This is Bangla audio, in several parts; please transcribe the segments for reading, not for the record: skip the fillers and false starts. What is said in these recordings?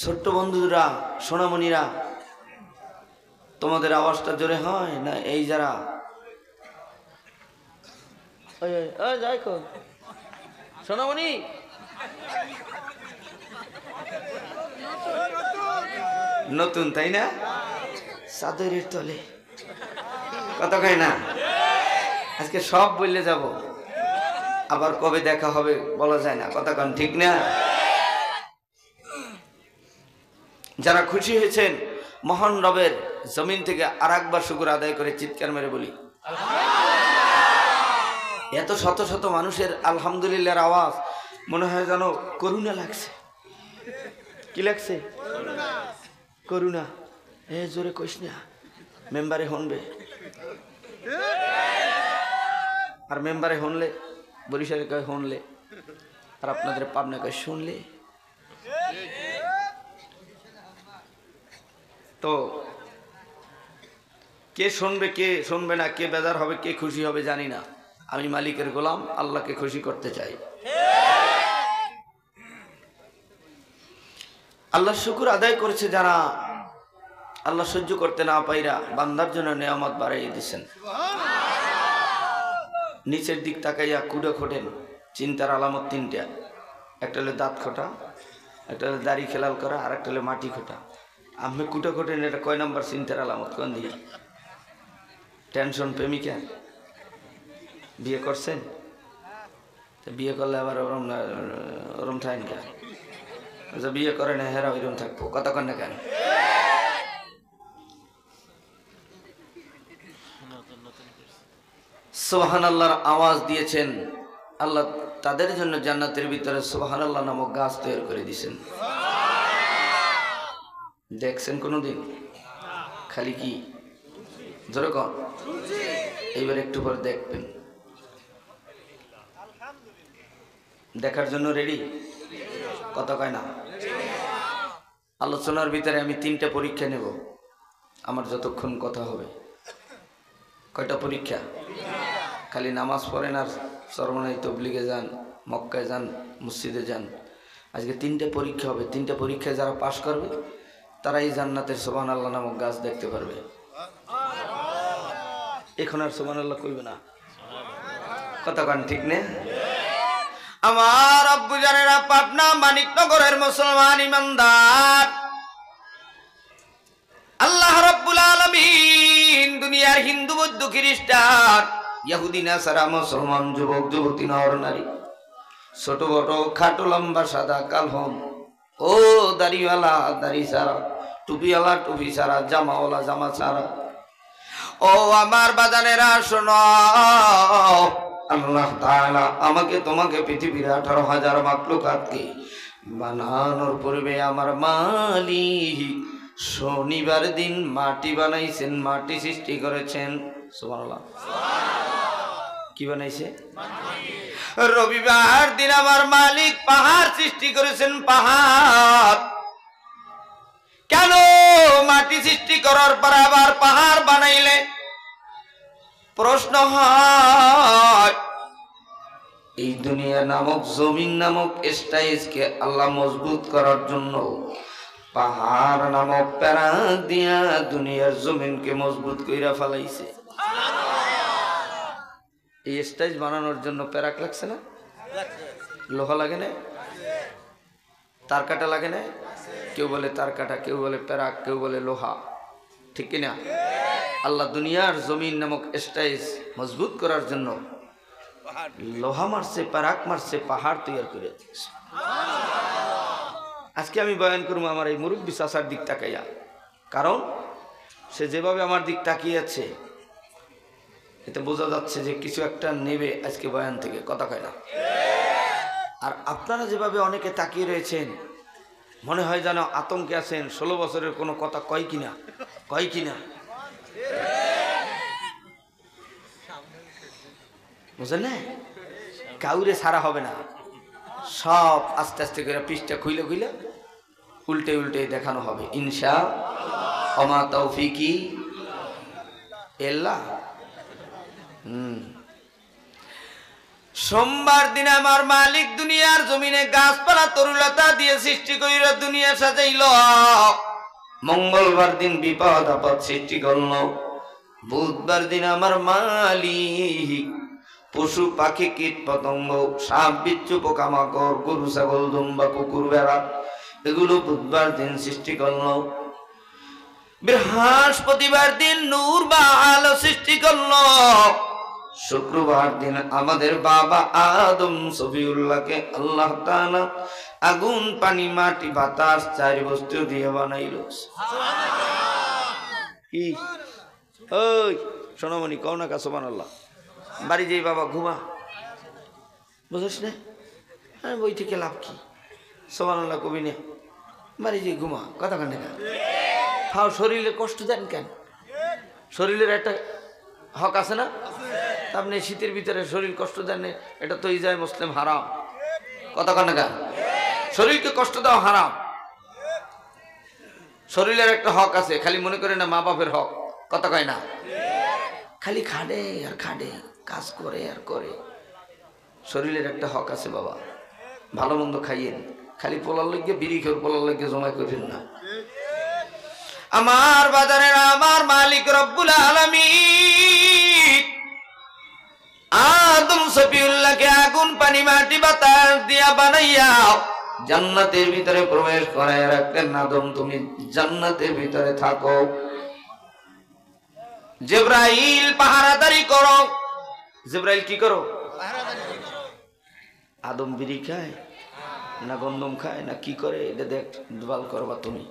ছোট্ট বন্ধুরা, সোনামণিরা, তোমাদের আওয়াজটা জোরে হয় না? এই যারা সোনামণি নতুন, তাই না? চাদরের তলে কথা কয় না। আজকে সব বললে যাব, আবার কবে দেখা হবে বলা যায় না, কথা কন ঠিক না? যারা খুশি হয়েছেন মহান রবের জমিন থেকে আর একবার শুকর আদায় করে চিৎকার মেরে বলি এত শত শত মানুষের আলহামদুলিল্লাহর আওয়াজ মনে হয় যেন করুণা লাগছে। কি লাগছে? করুণা। জোরে কইস না, মেম্বারে হনবে। আর মেম্বারে হনলে, বরিশালে কয় হনলে, আর আপনাদের পাবনা কয় শুনলে। তো কে শুনবে কে শুনবে না, কে বেজার হবে কে খুশি হবে জানি না। আমি মালিকের গোলাম, আল্লাহকে খুশি করতে চাই। আল্লাহ শুকুর আদায় করেছে যারা, আল্লাহ সহ্য করতে না পাইরা বান্দার জন্য নেয়ামত বাড়াইয়ে দিচ্ছেন। নিচের দিক তাকাইয়া কুড়ে খোটেন, চিন্তার আলামত তিনটা। একটা হলো দাঁত খোটা, একটা হলো দাড়ি খেলাল করা, আর একটা হলো মাটি খোটা। আমি কুটে খোটেন, এটা কয় নম্বর চিন্তার আলামত? কোন দিকে? টেনশন প্রেমিকা বিয়ে করছেন, বিয়ে করলে আবার ওরম ওরম থাকেন কেন? বিয়ে করে না হেরা ওইরকম থাকবো, কথা কন না কেন? সুবহানাল্লাহর আওয়াজ দিয়েছেন আল্লাহ, তাদের জন্য জান্নাতের ভিতরে সুবহানাল্লাহ নামক গাছ তৈরি করে দিয়েছেন। দেখছেন কোনোদিন? খালি কি জোরে কন, এইবার একটু পরে দেখবেন। দেখার জন্য রেডি? কথা কয় না? আলোচনার ভিতরে আমি 3টা পরীক্ষা নেব আমার যতক্ষণ কথা হবে। কয়টা পরীক্ষা? খালি নামাজ পড়েন আর চরমনাই তবলিগে যান, মক্কায় যান, মসজিদে যান। আজকে 3টা পরীক্ষা হবে। 3টা পরীক্ষায় যারা পাশ করবে তারাই জান্নাতের সুবহানাল্লাহ নামক গাছ দেখতে পারবে। এখন আর সুবহানাল্লাহ কইবে না, কথা কন ঠিক না? আমার আব্বু জানেরা, পাবনা মানিকনগরের মুসলমান ইমানদার, আল্লাহ রাব্বুল আলামিন দুনিয়ার হিন্দু বৌদ্ধ খ্রিস্টান ইহুদি নাসারা মুসলমান যুবক যুবতী নর নারী, ছোট বড়, খাটো লম্বা, সাদা কালো, ও দাড়িওয়ালা দাড়ি ছাড়া, টুপিওয়ালা টুপি ছাড়া, জামাওয়ালা জামা ছাড়া, ও আমার বাজানেরা শোনো, আল্লাহ তাআলা আমাকে তোমাকে পৃথিবীর 18,000 মাখলুকাতকে বানানোর পূর্বে আমার মালিক শনিবার দিন মাটি বানাইছেন, মাটি সৃষ্টি করেছেন। সুবহানাল্লাহ। কি বানাইছে? রবিবার দিন আমার মালিক পাহাড় সৃষ্টি করেছেন। পাহাড় কেন? মাটি সৃষ্টি করার পর আবার পাহাড় বানাইলে প্রশ্ন হয়, এই দুনিয়া নামক জমিন নামক স্টাইজকে আল্লাহ মজবুত করার জন্য পাহাড় নামক প্যারা দিয়া দুনিয়ার জমিনকে মজবুত কইরা ফেলাইছে। এই স্টাইজ বানানোর জন্য প্যারাক লাগছে না? লোহা লাগে না? তার কাটা লাগে না? কেউ বলে তার কাটা, কেউ বলে প্যারাক, কেউ বলে লোহা, ঠিক কিনা? আল্লাহ দুনিয়ার জমিন নামক স্টাইজ মজবুত করার জন্য লোহা মারছে, প্যারাক মারছে, পাহাড় তৈরি করে দিচ্ছে। আজকে আমি বয়ান করবো আমার এই মুরব্বী চাচার দিক তাকাইয়া, কারণ সে যেভাবে আমার দিক তাকিয়ে আছে এতে বোঝা যাচ্ছে যে কিছু একটা নেবে আজকে বয়ান থেকে, কথা কয় না? আর আপনারা যেভাবে অনেকে তাকিয়ে রয়েছেন মনে হয় যেন আতঙ্কে আছেন, 16 বছরের কোনো কথা কয় কিনা, কয় কিনা, বুঝলেন না? কাউরে ছাড়া হবে না, সব আস্তে আস্তে করে পৃষ্ঠা খুইলে খুইলে উল্টে উল্টে দেখানো হবে ইনশাআল্লাহ। ওমা তৌফিকি ইল্লা সোমবার দিন আমার মালিক দুনিয়ার জমিনে গাছপালা তরুলতা দিয়ে সৃষ্টি করিল, দুনিয়া সাজাইল। মঙ্গলবার দিন বিপদ আপদ সৃষ্টি করল। বুধবার দিন আমার মালিক পশু পাখি কীট পতঙ্গ সাপ বিচ্ছু পোকামাকড় গরু ছাগল দুম্বা কুকুর ভেড়া এগুলো বুধবার দিন সৃষ্টি করল। বৃহস্পতিবার দিন নূর বা আলো সৃষ্টি করল। শুক্রবার দিন আমাদের বাবা আদম সফিউল্লাহকে আল্লাহ তাআলা আগুন পানি মাটি বাতাস চার বস্তু দিয়ে বানাইল। কি ওই সোনামণি কও না কা সুবহানাল্লাহ। বাড়ি যেই বাবা ঘুমা, বুঝিস না? আমি বই থেকে লাভ কি? সুবহানাল্লাহ কবি নে, বাড়ি যেই ঘুমা, কথা কানে না। খাও, শরীরে কষ্ট দেন কেন? শরীরের একটা হক আছে না? আপনি শীতের ভিতরে শরীর কষ্ট দেন, এটা তো ইজায় মুসলিম হারাম, কথা কানে কেন? শরীরকে কষ্ট দেওয়া হারাম। শরীরের একটা হক আছে, খালি মনে করে না মা বাপের হক, কথা কয় না। খালি খাটে আর খাটে, কাজ করে আর করে। শরীরের একটা হক আছে বাবা, ভালো মন্দ খাইয়েন, খালি পোলার লইগে বিড়ি খেয়ে পোলার লইগে জমা করেন না। আমার বাজারের আমার মালিক রব্বুল আলামিন আদম সফিউল্লাহকে আগুন পানি মাটি বাতাস দিয়া বানাইয়া জান্নাতের ভিতরে প্রবেশ করায় রাখলেন। আদম তুমি জান্নাতের ভিতরে থাকো, জিবরাইল পাহারাদারি করো। জিবরাইল কি করো? আদম বিড়ি খায় না গন্ধম খায় না কি করে, এটা দেখ দুবাল করবা তুমি।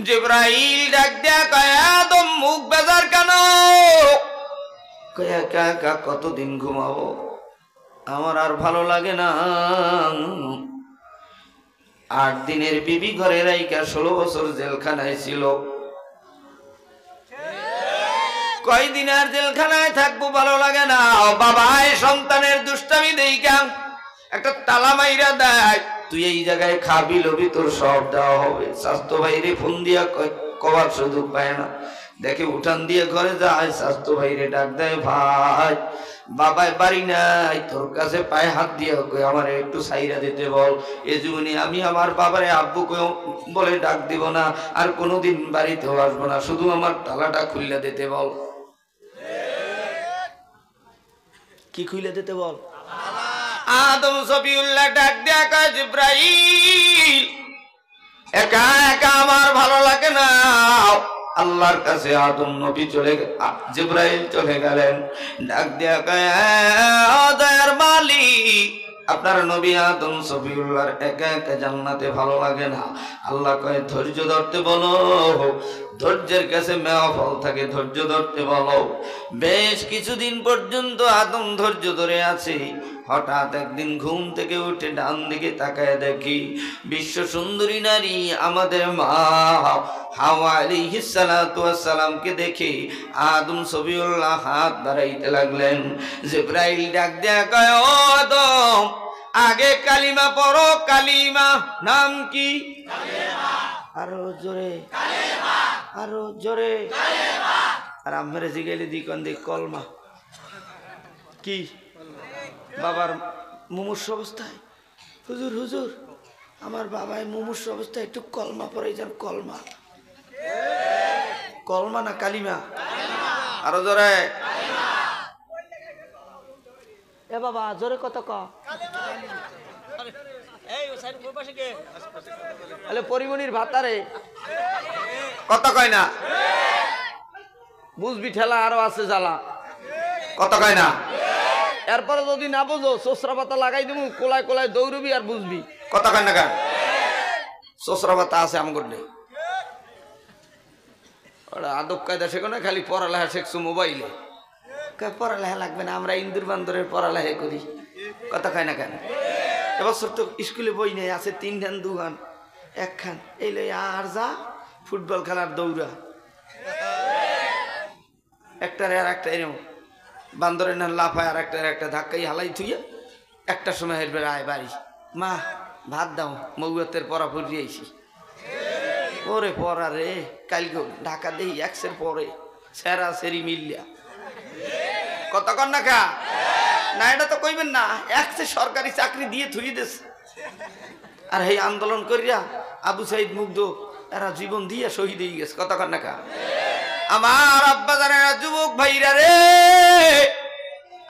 জিবরাইল ডাক দেয়া কয় আদম মুখ বেজার কেন? কয় একা একা কতদিন ঘুমাবো, আমার আর ভালো লাগে না। 8 দিনের বিবি ঘরে রাইকা 16 বছর জেলখানায় ছিল। কয়দিন আর জেলখানায় থাকবো, ভালো লাগে না। বাবায় সন্তানের দুষ্টামি দেইকা একটা তালা মাইরা দেয়, তুই এই জায়গায় খাবি লবি, তোর সব দেওয়া হবে। স্বাস্থ্য ভাইরে ফোন দিয়া কবার সুযোগ পায় না, দেখে উঠান দিয়ে ঘরে যায়, স্বাস্থ্য ভাইরে ডাক দেয়, ভাই বাবায় বাড়ি নাই, তোর কাছে পায়ে হাত দিয়ে আমার একটু সাইরা দিতে বল। এ জীবনে আমি আমার বাবারে আব্বুকে বলে ডাক দিব না, আর কোনোদিন বাড়িতেও আসবো না, শুধু আমার তালাটা খুইলা দিতে বল। কি খুইলা দিতে বল? আদম সফিউল্লাহ ডাক দেয়া কয় জিবরাইল একা একা আমার ভালো লাগে না। আল্লাহর কাছে আদম নবী চলে জিবরাইল চলে গেলেন, ডাক দেয়া কয় দয়ার মালিক আপনার নবী আদম সফিউল্লাহর একা একা জান্নাতে ভালো লাগে না। আল্লাহ কয় ধৈর্য ধরতে বলো, ধৈর্যের কাছে মেওয়া ফল থাকে, ধৈর্য ধরতে বলো। বেশ কিছুদিন পর্যন্ত আদম ধৈর্য ধরে আছে। হঠাৎ একদিন ঘুম থেকে উঠে ডান দিকে তাকায় দেখি বিশ্ব সুন্দরী নারী আমাদের মা হাওয়া আলাইহিস সালাতু ওয়াস সালামকে দেখে আদম সফিউল্লাহ হাত বাড়াইতে লাগলেন। জিবরাইল ডাক দেয়া কয় ও আদম আগে কালিমা পড়ো। কালিমা নাম কি? কালিমা। আরো জোরে কালিমা, আরো জোরে কালিমা। আর আমরা জিগাইলে দি কোন দি কলমা কি? বাবার মুমূর্ষ অবস্থায় হুজুর হুজুর আমার বাবাই মুমূর্ষ অবস্থায় একটু কলমা পড়ে যান। কলমা, কলমা না কালিমা? আরো জোরে। এ বাবা জোরে কত ক পরিমনির ভাতারে কত কয় না? বুঝবি ঠেলা আরো আছে জ্বালা, কত কয় না? এরপরে যদি না বুঝো সসরা পাতা লাগাই দিব, কোলায় কোলায় দৌড়বি আর বুঝবি, কত কয় না? কেন সসরা পাতা আছে আমার নেই। আদব কায়দা শেখো না, খালি পড়ালেখা শেখছো মোবাইলে। পড়ালেখা লাগবে না, আমরা ইন্দুর বান্দরের পড়ালেখা করি, কথা কয় না? কেন এবছর তো স্কুলে বই নেই, আছে 3 খান 2 খান 1 খান, এই লই আর যা ফুটবল খেলার দৌড়া একটারে আর একটা এরম বান্দরের না লাফায় আর একটা ধাক্কাই হালাই থুইয়া একটা সময় হেরবে আয় বাড়ি, মা ভাত দাও, মৌয়াতের পড়া পড়িয়েছি। ওরে পড়া রে, কালকে ঢাকা দেই 1 পরে সেরা সেরি মিলিয়া, কতক্ষণ না খা না এটা তো কইবেন না, একসে সরকারি চাকরি দিয়ে থুই দিস। আর এই আন্দোলন করিয়া আবু সাইদ মুগ্ধ এরা জীবন দিয়ে শহীদ হয়ে গেছে। কথা কন না কা? আমার আব্বা জানেরা যুবক ভাইরা রে,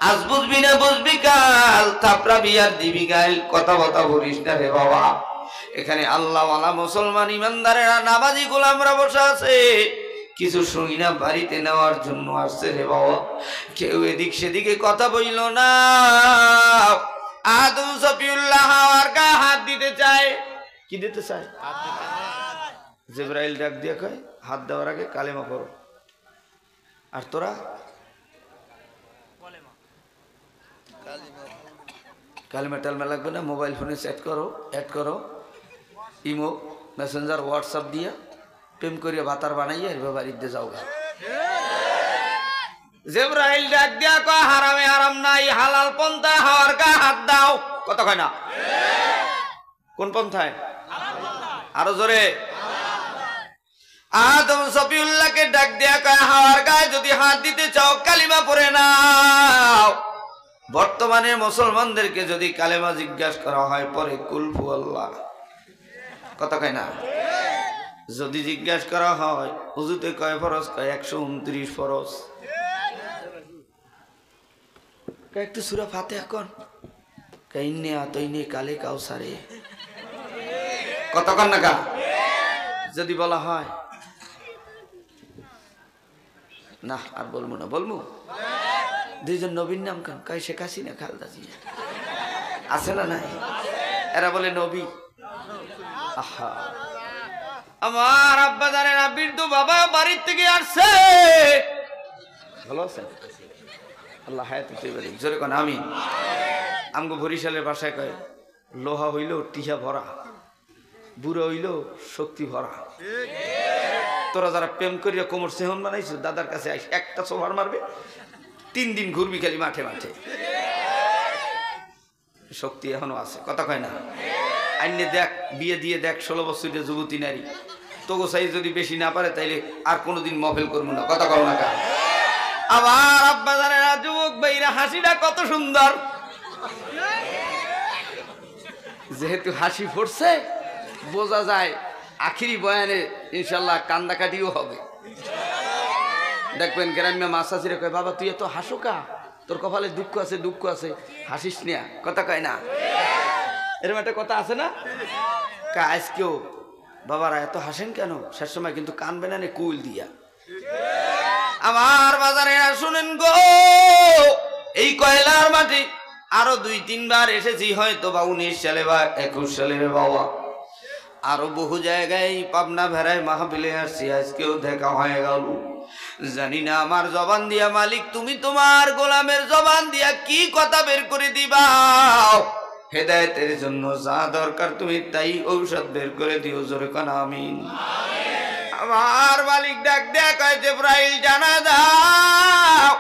আজ বুঝবি না বুঝবি কাল, থাপড়া বিয়ার দিবি গাইল, কথা বতা বলিস না রে বাবা। এখানে আল্লাহওয়ালা মুসলমান ইমানদারেরা নামাজি গোলামরা বসে আছে, কিছু শুনি না বাড়িতে নেওয়ার জন্য আসছে রে বাবা। কেউ এদিক সেদিকে কথা বইল না। আদম সফিউল্লাহ হাওয়ার গায়ে হাত দিতে চায়। কি দিতে চায়? জিবরাইল ডাক দিয়ে কয় হাত দেওয়ার আগে কালেমা পড়ো। আর তোরা কালেমা টালমা লাগবে না, মোবাইল ফোনে সেট করো, অ্যাড করো, ইমো মেসেঞ্জার হোয়াটসঅ্যাপ দিয়া প্রেম করিয়া ভাতার বানাইয়া এর বাড়িতে যাও গা। জিবরাইল ডাক দিয়া কয় হারামে হারাম নাই, হালাল পন্থায় হাওয়ার গায়ে হাত দাও। কথা কয় না? কোন পন্থায়? আরো জোরে। আদম সফিউল্লাহকে ডাক দিয়া কয় হাওয়ার গায়ে যদি হাত দিতে চাও কালিমা পড়ে নাও। বর্তমানে মুসলমানদেরকে যদি কালেমা জিজ্ঞাসা করা হয় পরে কুলফু আল্লাহ। কথা কয় না? যদি জিজ্ঞাসা করা হয় উযুতে কয় ফরজ, কয় 129 ফরজ। একটু সূরা ফাতিহা কোন, কাইন্নে আতাইনে কালে কাউসারে। কথা কন না কা? যদি বলা হয় না আর বলবো না, বলবো দুইজন নবীর নাম কান, কয় শেখ হাসিনা, খালেদা জিয়া, আছে না নাই? এরা বলে নবী। আহা, আমার আব্বা জানে না, বৃদ্ধ বাবা বাড়ির থেকে আসছে। ভালো আছেন? আল্লাহ হায়াত দিতে জোরে কোন আমিন। আমগো বরিশালের ভাষায় কয় লোহা হইল টিহা ভরা, বুড়ো হইল শক্তি ভরা। তোরা যারা প্রেম করিয়া কোমর সেহন বানাইছো, দাদার কাছে একটা সোভার মারবে, 3 দিন ঘুরবি খালি মাঠে মাঠে। শক্তি এখনো আছে। কথা কয় না? আইনে দেখ, বিয়ে দিয়ে দেখ 16 বছরের যুবতী নারী, তোগো সাই যদি বেশি না পারে তাইলে আর কোনোদিন মহফিল করবো না। কথা কও না কা? আমার আব্বা জানেরা যুবক ভাইরা, হাসিটা কত সুন্দর। যেহেতু হাসি ফুটছে বোঝা যায় আখিরি বয়ানে ইনশাল্লাহ কান্দাকাটিও হবে। দেখবেন গ্রাম্য মাসাজিরে কয় বাবা তুই এত হাসো কা, তোর কপালে দুঃখ আছে, দুঃখ আছে, হাসিস না। কথা কয় না? এরকম একটা কথা আছে না? আজকেও বাবারা এত হাসেন কেন, শেষ সময় কিন্তু কানবে না কুল দিয়া। আমার বাজারে শুনেন গো, এই কয়লার মাটি আরো 2-3 বার এসেছি, হয়তো বা 19 সালে বা 21 সালের বাবা। আরো বহু জায়গায় পাবনা ভেড়ায় মাহফিলে আসছি, আজকেও দেখা হয়ে গেল। জানি না আমার জবান দিয়া মালিক তুমি তোমার গোলামের জবান দিয়া কি কথা বের করে দিবা। হেদায়েতের জন্য যা দরকার তুমি তাই ঔষধ বের করে দিও। জোরে কোন আমিন। আমার মালিক ডাক দেয়া কয় জিবরাইল জানা দাও,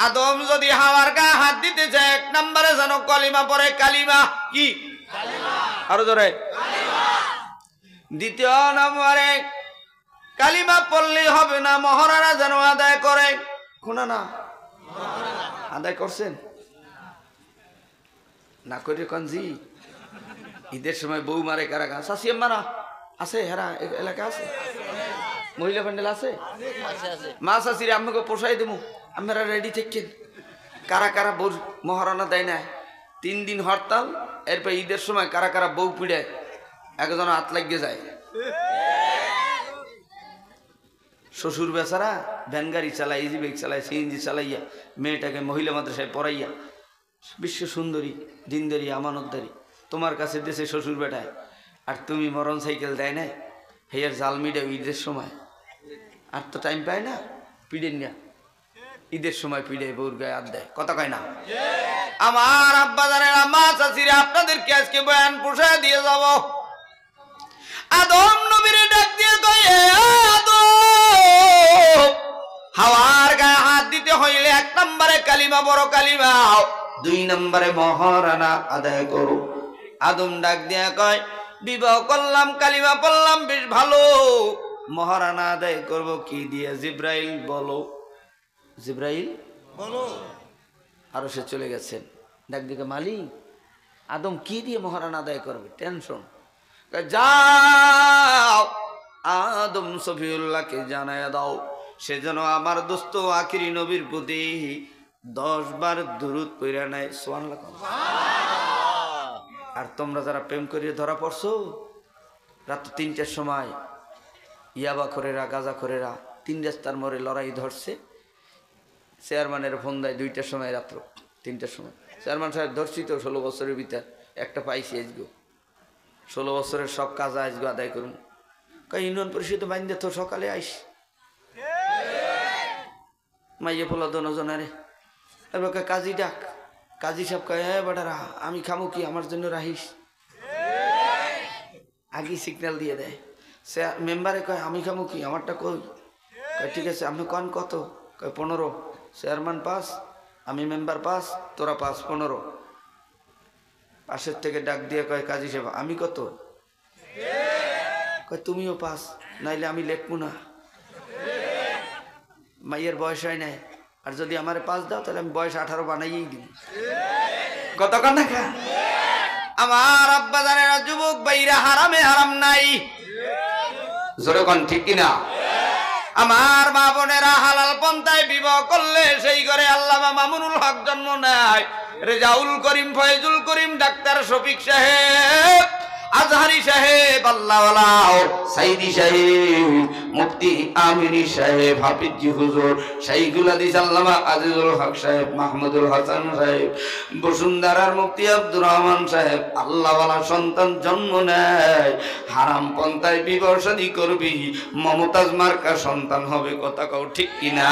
আদম যদি হাওয়ার গায়ে হাত দিতে চায় 1 নম্বরে যেন কলিমা পড়ে। কালিমা কি? আরো জোরে। 2 নম্বরে কালিমা পড়লেই হবে না, মহরানা যেন আদায় করে। শোনা না, আদায় করছেন না করে কনজি? ঈদের সময় বউ মারে কারা গা শাসিয়াম মারা আছে? হেরা এলাকা আছে? মহিলা প্যান্ডেল আছে? মা শাসিরে আমাকে পোষাই দেবো, আমরা রেডি থাকেন। কারা কারা বউ মহারণা দেয় না? 3 দিন হরতাল, এরপর ঈদের সময় কারা কারা বউ পিড়ে একজন হাত লাগিয়ে যায়। শ্বশুর বেচারা ভ্যান গাড়ি চালায়, ইজি বাইক চালায়, সিএনজি চালাইয়া মেয়েটাকে মহিলা মাদ্রাসায় পড়াইয়া, বিশ্ব সুন্দরী দিনদারি আমানতদারি তোমার কাছে দেশে শ্বশুর বেটায়, আর তুমি মরণ সাইকেল দেয় না, হেয়ার জাল মিডে ঈদের সময়। আর তো টাইম পায় না, পিড়েন না, ঈদের সময় পিড়ে বউর গায়ে হাত দেয়। কথা কয় না? আমার আব্বা জানেন, মা চাচিরে আপনাদেরকে আজকে বয়ান পোষায় দিয়ে যাব। আদম নবীরে ডাক দিয়ে কয় আদম, হাওয়ার গায়ে হাত দিতে হইলে 1 নম্বরে কালিমা, বড় কালিমা, 2 নম্বরে মহারানা আদায় করো। আদম ডাক দিয়া কয় বিবাহ করলাম, কালিমা পড়লাম, বেশ ভালো, মহারানা আদায় করব কি দিয়ে? জিবরাইল বলো, জিবরাইল বলো। আরো সে চলে গেছেন। ডাক দিকে, মালিক আদম কি দিয়ে মহারানা আদায় করবে? টেনশন। যাও আদম সফিউল্লাহকে জানায় দাও সে যেন আমার দোস্ত আখিরি নবীর প্রতি 10 বার দুরূদ পড়া নেয়। সুবহানাল্লাহ। আর তোমরা যারা প্রেম করিয়ে ধরা পড়ছো, রাত 3টার সময় ইয়াবা খোরেরা গাজা খোরেরা 3 রাস্তার মোড়ে লড়াই ধরছে। চেয়ারম্যানের ফোন দেয় 2টার সময়, রাত্র 3টার সময়। চেয়ারম্যান সাহেব, ধরছি তো 16 বছরের ভিতর একটা পাইছি, আজগো 16 বছরের সব কাজ আজগো আদায় করুন। ইউনিয়ন পরিষদে বাইন্দে তো সকালে আইস মাইয়ে পোলা দনজনারে। এবার কাজী ডাক, কাজী সাহেব কয়, বেটারা আমি খামু কি, আমার জন্য রাহিস। আগে সিগন্যাল দিয়ে দেয়। সে মেম্বারে কয়, আমি খামু কি, আমারটা কই। কয় ঠিক আছে, আপনি কন কত? কয় 15। চেয়ারম্যান পাস, আমি মেম্বার পাস, তোরা পাস 15। পাশের থেকে ডাক দিয়ে কয়, কাজী সাহেব আমি কত? কয় তুমিও পাস, নাইলে আমি লেখবো না। মাইয়ের বয়স হয় নাই, আর যদি আমারে পাস দাও তাহলে আমি বয়স 18 বানাইয়েই দিই। কতক্ষণ দেখা আমার আব্বা জানেরা, যুবক ভাইরা হারামে হারাম নাই, জোরে কোন ঠিক কিনা? আমার মা বোনেরা হালাল পন্থায় বিবাহ করলে সেই ঘরে আল্লামা মামুনুল হক জন্ম নেয়। রেজাউল করিম, ফয়জুল করিম, ডাক্তার শফিক সাহেব, আজহারি সাহেব, আল্লাহওয়ালা সাইদি সাহেব, মুফতি আমিনী সাহেব, হাফিজি হুজুর, শাইখুল হাদিস আল্লামা আজিজুল হক সাহেব, মাহমুদুল হাসান সাহেব, বসুন্ধরার মুফতি আব্দুর রহমান সাহেব। আল্লাহওয়ালা সন্তান জন্ম নেয়, হারাম পন্থায় বিবাহ শাদী করবি, মমতাজ মার্কা সন্তান হবে। কথা কও ঠিক কিনা?